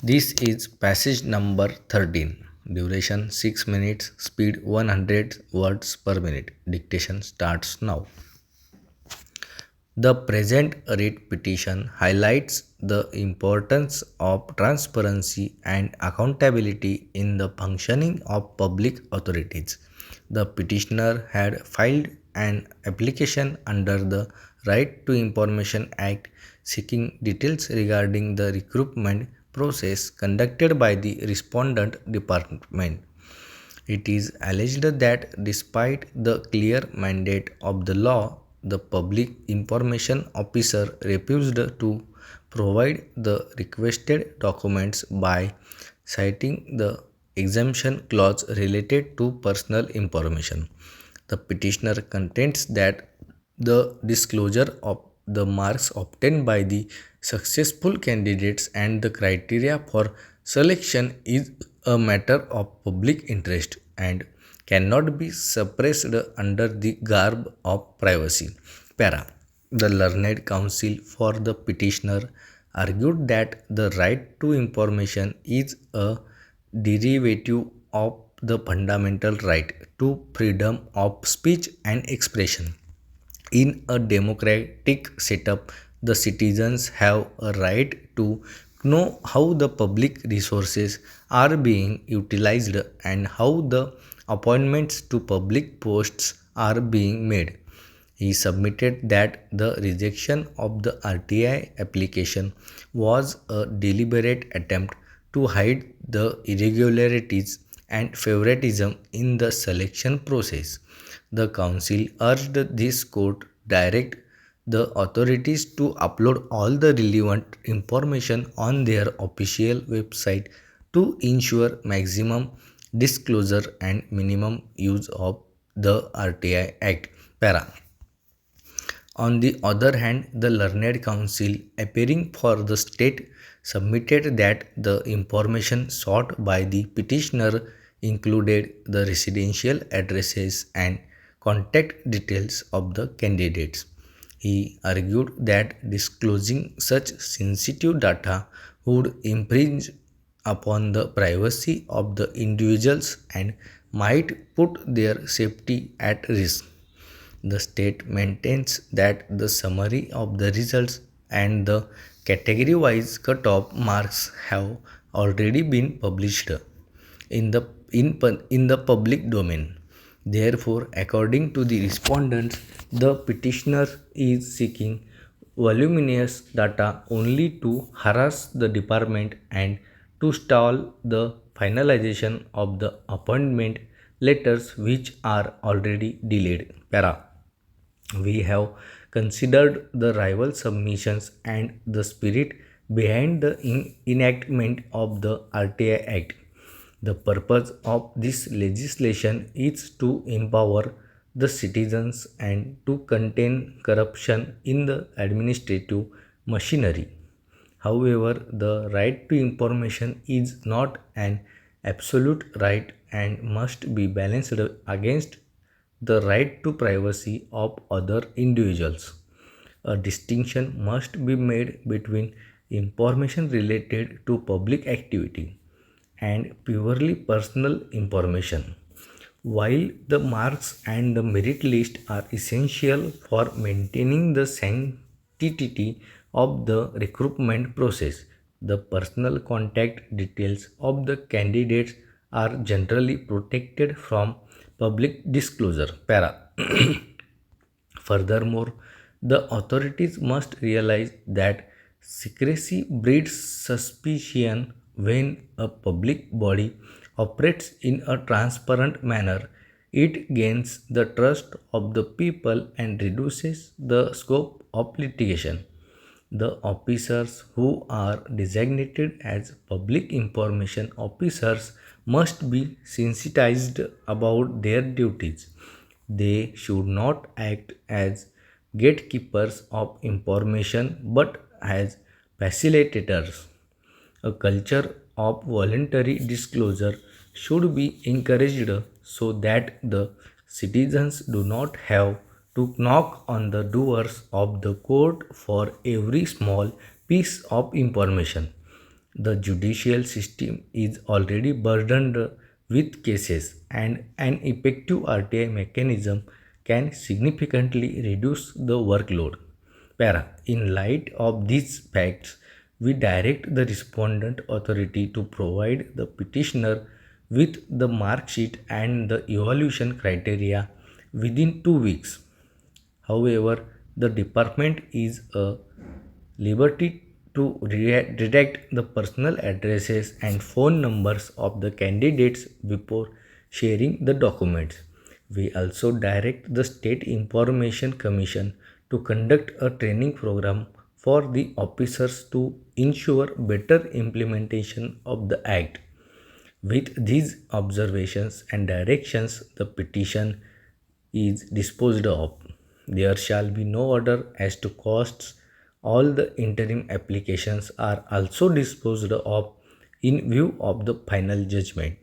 This is passage number 13. Duration 6 minutes, speed 100 words per minute. Dictation starts now. The present writ petition highlights the importance of transparency and accountability in the functioning of public authorities. The petitioner had filed an application under the Right to Information Act seeking details regarding the recruitment process conducted by the respondent department. It is alleged that despite the clear mandate of the law, the public information officer refused to provide the requested documents by citing the exemption clause related to personal information. The petitioner contends that the disclosure of the marks obtained by the successful candidates and the criteria for selection is a matter of public interest and cannot be suppressed under the garb of privacy. Para. The learned counsel for the petitioner argued that the right to information is a derivative of the fundamental right to freedom of speech and expression. In a democratic setup, the citizens have a right to know how the public resources are being utilized and how the appointments to public posts are being made. He submitted that the rejection of the RTI application was a deliberate attempt to hide the irregularities and favoritism in the selection process. The council urged this court direct the authorities to upload all the relevant information on their official website to ensure maximum disclosure and minimum use of the RTI Act. Para. On the other hand, the learned counsel, appearing for the state, submitted that the information sought by the petitioner included the residential addresses and contact details of the candidates. He argued that disclosing such sensitive data would infringe upon the privacy of the individuals and might put their safety at risk. The state maintains that the summary of the results and the category wise cutoff marks have already been published in the public domain. Therefore, according to the respondents, the petitioner is seeking voluminous data only to harass the department and to stall the finalization of the appointment letters which are already delayed. Para. We have considered the rival submissions and the spirit behind the enactment of the RTI Act. The purpose of this legislation is to empower the citizens and to contain corruption in the administrative machinery. However, the right to information is not an absolute right and must be balanced against the right to privacy of other individuals. A distinction must be made between information related to public activity and purely personal information. While the marks and the merit list are essential for maintaining the sanctity of the recruitment process, the personal contact details of the candidates are generally protected from public disclosure. Para. Furthermore, the authorities must realize that secrecy breeds suspicion when a public body operates in a transparent manner. It gains the trust of the people and reduces the scope of litigation. The officers who are designated as public information officers must be sensitized about their duties. They should not act as gatekeepers of information but as facilitators. A culture of voluntary disclosure should be encouraged so that the citizens do not have to knock on the doors of the court for every small piece of information. The judicial system is already burdened with cases, and an effective RTI mechanism can significantly reduce the workload. In light of these facts, we direct the respondent authority to provide the petitioner with the mark sheet and the evaluation criteria within 2 weeks. However, the department is a liberty to redact the personal addresses and phone numbers of the candidates before sharing the documents. We also direct the State Information Commission to conduct a training program for the officers to ensure better implementation of the Act. With these observations and directions, the petition is disposed of. There shall be no order as to costs. All the interim applications are also disposed of in view of the final judgment.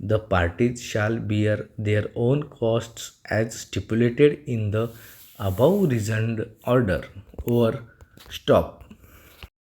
The parties shall bear their own costs as stipulated in the above reasoned order. Over. Stop.